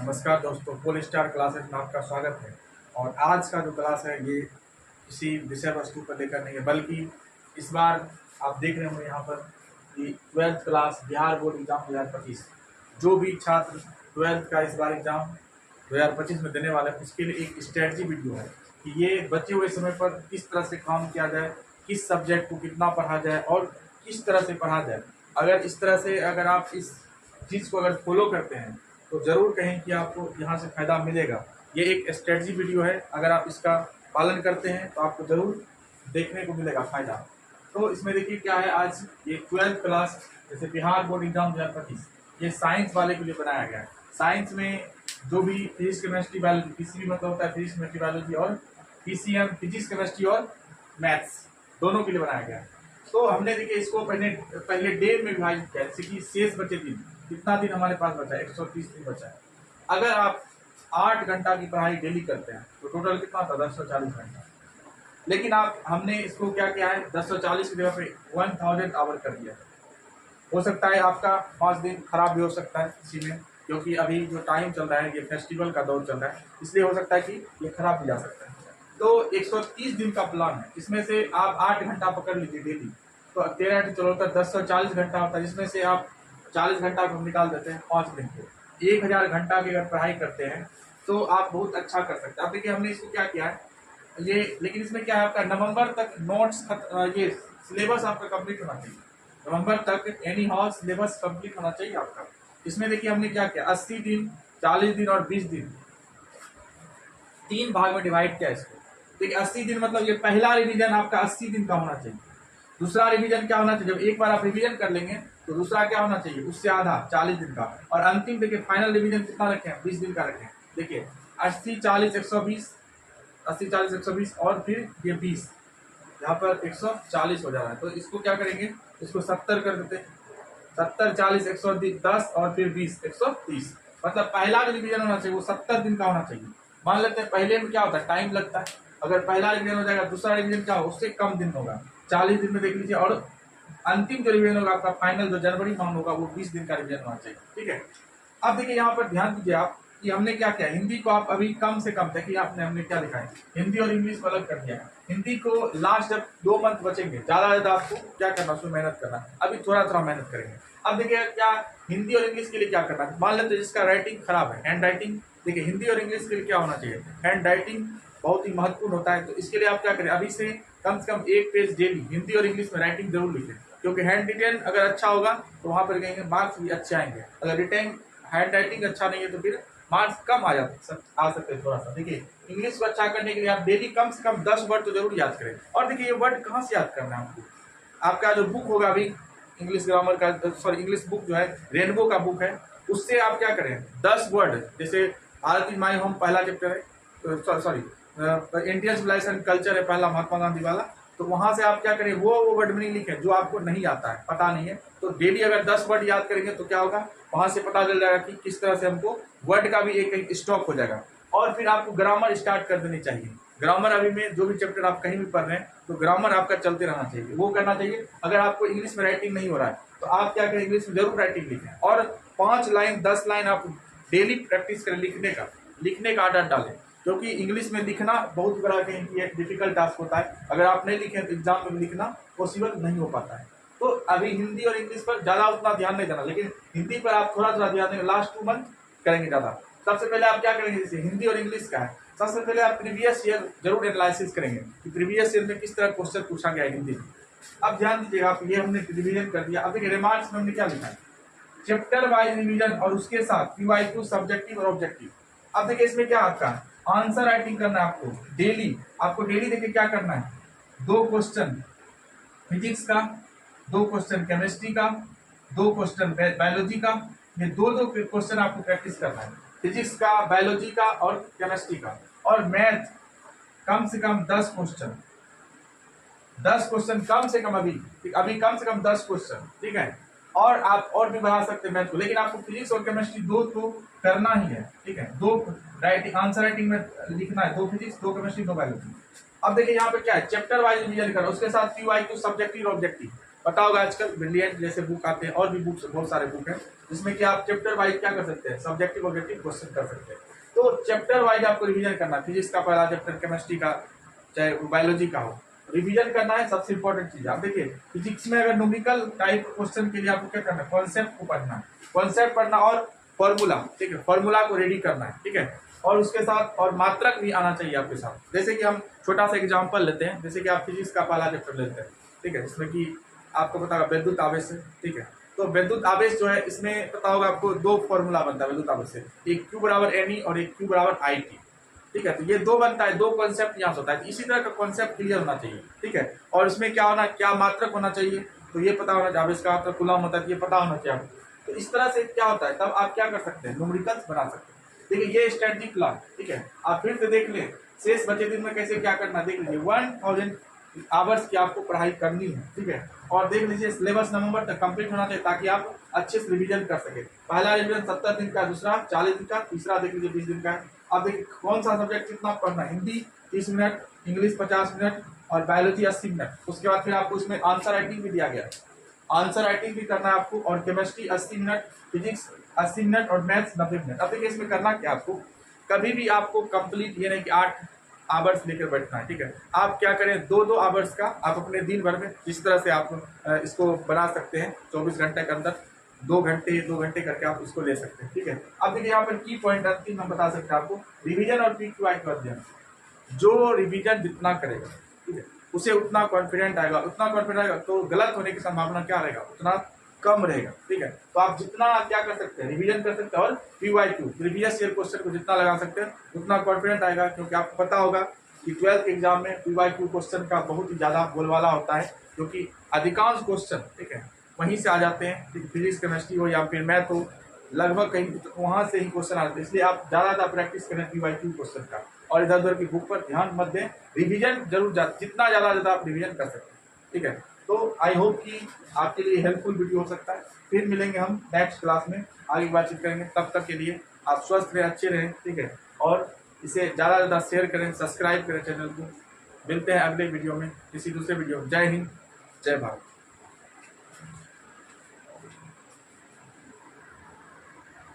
नमस्कार दोस्तों, pole star classes में आपका स्वागत है। और आज का जो क्लास है ये किसी विषय वस्तु पर लेकर नहीं है, बल्कि इस बार आप देख रहे होंगे यहाँ पर कि 12th class Bihar board exam 2025 जो भी छात्र 12th का इस बार एग्जाम 2025 में देने वाले हैं उसके लिए एक स्ट्रेटजी वीडियो है कि ये बचे हुए समय पर किस तरह से काम किया जाए, किस सब्जेक्ट को कितना पढ़ा जाए और किस तरह से पढ़ा जाए। अगर इस तरह से अगर आप इस चीज़ को अगर फॉलो करते हैं तो ज़रूर कहें कि आपको यहाँ से फ़ायदा मिलेगा। ये एक स्ट्रेटजी वीडियो है, अगर आप इसका पालन करते हैं तो आपको ज़रूर देखने को मिलेगा फ़ायदा। तो इसमें देखिए क्या है, आज ये 12th क्लास जैसे बिहार बोर्ड एग्जाम 2025 ये साइंस वाले के लिए बनाया गया है। साइंस में जो भी फिजिक्स केमिस्ट्री बायोलॉजी, पीसीबी मतलब होता है फिजिक्स केमिस्ट्री बायोलॉजी, और पीसीएम फिजिक्स केमिस्ट्री और मैथ्स दोनों के लिए बनाया गया है। तो हमने देखिए इसको पहले डे में विभाजित किया, जैसे कि शेष बचे दिन, कितना दिन हमारे पास बचा है, 130 दिन बचा है। अगर आप 8 घंटा की पढ़ाई डेली करते हैं तो टोटल कितना था, 1040 घंटा। लेकिन हमने इसको क्या किया है, 1040 की जगह पे 1000 आवर कर दिया। हो सकता है आपका 5 दिन खराब भी हो सकता है इसी में, क्योंकि अभी जो टाइम चल रहा है ये फेस्टिवल का दौर चल रहा है, इसलिए हो सकता है कि ये खराब भी जा सकता है। तो 130 दिन का प्लान है, इसमें से आप 8 घंटा पकड़ लीजिए डेली, तो 13 चलो तो 1040 घंटा होता है, जिसमें से आप 40 घंटा को निकाल देते हैं 5 दिन को। 1000 घंटा की अगर पढ़ाई करते हैं तो आप बहुत अच्छा कर सकते हैं। अब देखिए हमने इसको क्या किया है ये, लेकिन इसमें क्या है, आपका नवंबर तक नोट्स ये सिलेबस आपका कंप्लीट होना चाहिए। नवंबर तक एनी हाउ सिलेबस कंप्लीट होना चाहिए आपका। इसमें देखिए हमने क्या किया, 80 दिन, 40 दिन और 20 दिन, 3 भाग में डिवाइड किया इसको। देखिए 80 दिन मतलब ये पहला रिवीजन आपका 80 दिन का होना चाहिए। दूसरा रिवीजन क्या होना चाहिए, जब एक बार आप रिवीजन कर लेंगे तो दूसरा क्या होना चाहिए, उससे आधा 40 दिन का। और अंतिम देखिए फाइनल रिवीजन कितना रखे हैं, 20 दिन का रखे हैं। देखिए 80 40 120, 80 40 120 और फिर ये 20, यहाँ पर 140 हो जा रहा है। तो इसको क्या करेंगे, इसको 70 कर देते हैं। 70 40 110 और फिर 20 130, मतलब पहला जो रिवीजन होना चाहिए वो 70 दिन का होना चाहिए। मान लेते हैं पहले में क्या होता है, टाइम लगता है। अगर पहला रिवीजन हो जाएगा, दूसरा रिवीजन क्या होगा, उससे कम दिन होगा, 40 दिन में देख लीजिए। और अंतिम जो रिवीजन होगा आपका फाइनल जो जनवरी माह होगा वो 20 दिन का रिवीजन होना चाहिए। ठीक है, अब देखिए यहाँ पर ध्यान दीजिए आप कि हमने क्या किया, हिंदी को आप अभी कम से कम देखिए, हमने क्या लिखा है, हिंदी और इंग्लिश को अलग कर दिया है। हिंदी को लास्ट जब 2 मंथ बचेंगे, ज़्यादा आपको क्या करना, उसमें मेहनत करना। अभी थोड़ा मेहनत करेंगे। अब देखिए क्या हिंदी और इंग्लिश के लिए क्या करना है, मान लेते हैं जिसका राइटिंग खराब है, हैंड राइटिंग। देखिए हिंदी और इंग्लिश के लिए क्या होना चाहिए, हैंड राइटिंग बहुत ही महत्वपूर्ण होता है। तो इसके लिए आप क्या करें, अभी से कम 1 पेज डेली हिंदी और इंग्लिश में राइटिंग जरूर लिखें, क्योंकि हैंड रिटेन अगर अच्छा होगा तो वहाँ पर कहेंगे मार्क्स भी अच्छे आएंगे। अगर रिटेन हैंड राइटिंग अच्छा नहीं है तो फिर मार्क्स कम आ सकते हैं थोड़ा सा। देखिए इंग्लिश को अच्छा करने के लिए आप डेली कम से कम 10 वर्ड तो जरूर याद करें। और देखिए ये वर्ड कहाँ से याद करना है आपको, आपका जो बुक होगा अभी इंग्लिश ग्रामर का, सॉरी इंग्लिश बुक जो है रेनबो का बुक है, उससे आप क्या करें, 10 वर्ड, जैसे भारत इज माई होम पहला चैप्टर है, सॉरी इंडियन सिविलाइजेशन कल्चर है पहला, महात्मा गांधी वाला। तो वहां से आप क्या करें, वो वर्ड मीनिंग लिखें जो आपको नहीं आता है, पता नहीं है। तो डेली अगर 10 वर्ड याद करेंगे तो क्या होगा, वहां से पता चल जाएगा कि किस तरह से हमको वर्ड का भी एक स्टॉक हो जाएगा। और फिर आपको ग्रामर स्टार्ट कर देनी चाहिए। ग्रामर अभी में जो भी चैप्टर आप कहीं भी पढ़ रहे हैं तो ग्रामर आपका चलते रहना चाहिए, वो करना चाहिए। अगर आपको इंग्लिश में राइटिंग नहीं हो रहा है तो आप क्या करें, इंग्लिश में जरूर राइटिंग लिखें। और 5 लाइन 10 लाइन आप डेली प्रैक्टिस करें लिखने का आदत डालें, क्योंकि इंग्लिश में लिखना बहुत बड़ा कहीं की एक डिफिकल्ट टास्क होता है। अगर आप नहीं लिखें तो एग्जाम में लिखना पॉसिबल नहीं हो पाता है। तो अभी हिंदी और इंग्लिश पर ज़्यादा उतना ध्यान नहीं देना, लेकिन हिंदी पर आप थोड़ा ध्यान देंगे। लास्ट 2 मंथ करेंगे ज़्यादा। सबसे पहले आप क्या करेंगे, जैसे हिंदी और इंग्लिश का है, सबसे पहले आप प्रीवियस ईयर जरूर एनालिसिस करेंगे कि प्रीवियस ईयर में किस तरह क्वेश्चन पूछा गया है हिंदी में। अब ध्यान दीजिएगा आप, ये हमने रिवीजन कर दिया। अब देखिए रिमार्क्स में हमने क्या लिखा है, चैप्टर वाइज रिवीजन और उसके साथ PYQ सब्जेक्टिव और ऑब्जेक्टिव। अब देखिए इसमें क्या आपका आंसर राइटिंग करना है आपको डेली देखिए क्या करना है, 2 क्वेश्चन फिजिक्स का, 2 क्वेश्चन केमिस्ट्री का, 2 क्वेश्चन बायोलॉजी का। ये 2 क्वेश्चन आपको प्रैक्टिस करना है, फिजिक्स का, बायोलॉजी का और केमिस्ट्री का। और मैथ कम से कम 10 क्वेश्चन, 10 क्वेश्चन कम से कम, अभी कम से कम 10 क्वेश्चन, ठीक है। और आप और भी बढ़ा सकते हैं मैथ को, लेकिन आपको फिजिक्स और केमिस्ट्री 2 तो करना ही है, ठीक है। 2 राइटिंग आंसर राइटिंग में लिखना है, 2 फिजिक्स, 2 केमिस्ट्री, 2 बायोलॉजी। अब देखिए यहाँ पे क्या है, चैप्टर वाइज रिवीजन करना, उसके साथ PYQ सब्जेक्टिव और ऑब्जेक्टिव। पता होगा आजकल ब्रिलियंट जैसे बुक आते हैं, और भी बुक्स बहुत सारे बुक हैं जिसमें कि आप चैप्टर वाइज क्या कर सकते हैं, सब्जेक्टिव ऑब्जेक्टिव क्वेश्चन कर सकते हैं। तो चैप्टर वाइज आपको रिवीजन करना, फिजिक्स का पहला चैप्टर, केमिस्ट्री का, चाहे बायोलॉजी का हो, रिवीजन करना है सबसे इंपॉर्टेंट चीज। आप देखिए फिजिक्स में अगर न्यूमेरिकल टाइप क्वेश्चन के लिए आपको क्या करना है, कॉन्सेप्ट को पढ़ना है, कॉन्सेप्ट पढ़ना और फॉर्मूला, ठीक है, फॉर्मूला को रेडी करना है, ठीक है। और उसके साथ और मात्रक भी आना चाहिए आपके साथ। जैसे कि हम छोटा सा एग्जांपल लेते हैं, जैसे कि आप फिजिक्स का पहला चैप्टर लेते हैं, ठीक है, जिसमें कि आपको पता होगा विद्युत आवेश है, ठीक है। तो विद्युत आवेश जो है इसमें पता होगा आपको दो फॉर्मूला बनता है विद्युत आवेश से, एक Q बराबर NE और एक Q बराबर IT, ठीक है। तो ये दो बनता है, दो कॉन्सेप्ट यहाँ से होता है, इसी तरह का कॉन्सेप्ट क्लियर होना चाहिए, ठीक है। और इसमें क्या होना, क्या मात्रक होना चाहिए, तो ये पता होना चाहिए, आवेश का मतलब कूलम होता है, ये पता होना चाहिए आपको। तो इस तरह से क्या होता है, तब आप क्या कर सकते हैं, न्यूमेरिकल्स बना सकते हैं। देखिए ये स्टैटिक क्लास, ठीक है, आप फिर से देख लें, शेष बचे दिन में कैसे क्या करना देख लीजिए। 1000 आवर्स की आपको पढ़ाई करनी है, ठीक है। और देख लीजिए सिलेबस नवंबर तक कंप्लीट होना चाहिए ताकि आप अच्छे से रिवीजन कर सके। पहला रिवीजन 70 दिन का, दूसरा 40 दिन का, तीसरा देख लीजिए 20 दिन का है। आप देखिए कौन सा सब्जेक्ट कितना पढ़ना है, हिंदी 30 मिनट, इंग्लिश 50 मिनट और बायोलॉजी 80 मिनट। उसके बाद फिर आपको उसमें आंसर राइटिंग भी दिया गया, आंसर राइटिंग भी करना है आपको, और केमिस्ट्री 80 मिनट, फिजिक्स 80 मिनट और मैथ्स 90 मिनट। अब देखिए इसमें करना क्या आपको, कभी भी आपको कंप्लीट ये नहीं कि 8 आवर्स लेकर बैठना है, ठीक है। आप क्या करें, 2-2 आवर्स का आप अपने दिन भर में जिस तरह से आप इसको बना सकते हैं, 24 घंटे के अंदर 2 घंटे 2 घंटे करके आप इसको ले सकते हैं, ठीक है। अब देखिए यहाँ पर की पॉइंट अंतिम हम बता सकते हैं आपको, रिवीजन और PQI का अध्ययन। जो रिवीजन जितना करेगा, ठीक है, उसे उतना कॉन्फिडेंट आएगा, उतना कॉन्फिडेंट आएगा तो गलत होने की संभावना क्या रहेगा, उतना कम रहेगा, ठीक है। तो आप जितना क्या कर सकते हैं, रिवीजन कर सकते हैं, और PYQ प्रीवियस ईयर क्वेश्चन को जितना लगा सकते हैं उतना कॉन्फिडेंट आएगा, क्योंकि आपको पता होगा कि 12th के एग्जाम में PYQ क्वेश्चन का बहुत ही ज़्यादा बोलबाला होता है, क्योंकि अधिकांश क्वेश्चन, ठीक है, वहीं से आ जाते हैं, फिजिक्स केमिस्ट्री हो या फिर मैथ हो, लगभग कहीं वहाँ से ही क्वेश्चन आते हैं। इसलिए आप ज़्यादा प्रैक्टिस करें PYQ क्वेश्चन का, और इधर उधर की बुक पर ध्यान मत दें, रिवीजन जरूर जितना ज़्यादा आप रिवीजन कर सकते हैं, ठीक है। तो आई होप कि आपके लिए हेल्पफुल वीडियो हो सकता है। फिर मिलेंगे हम नेक्स्ट क्लास में, आगे बातचीत करेंगे। तब तक के लिए आप स्वस्थ रहें, अच्छे रहें, ठीक है, और इसे ज़्यादा से ज़्यादा शेयर करें, सब्सक्राइब करें चैनल को। मिलते हैं अगले वीडियो में, किसी दूसरे वीडियो में। जय हिंद, जय भारत।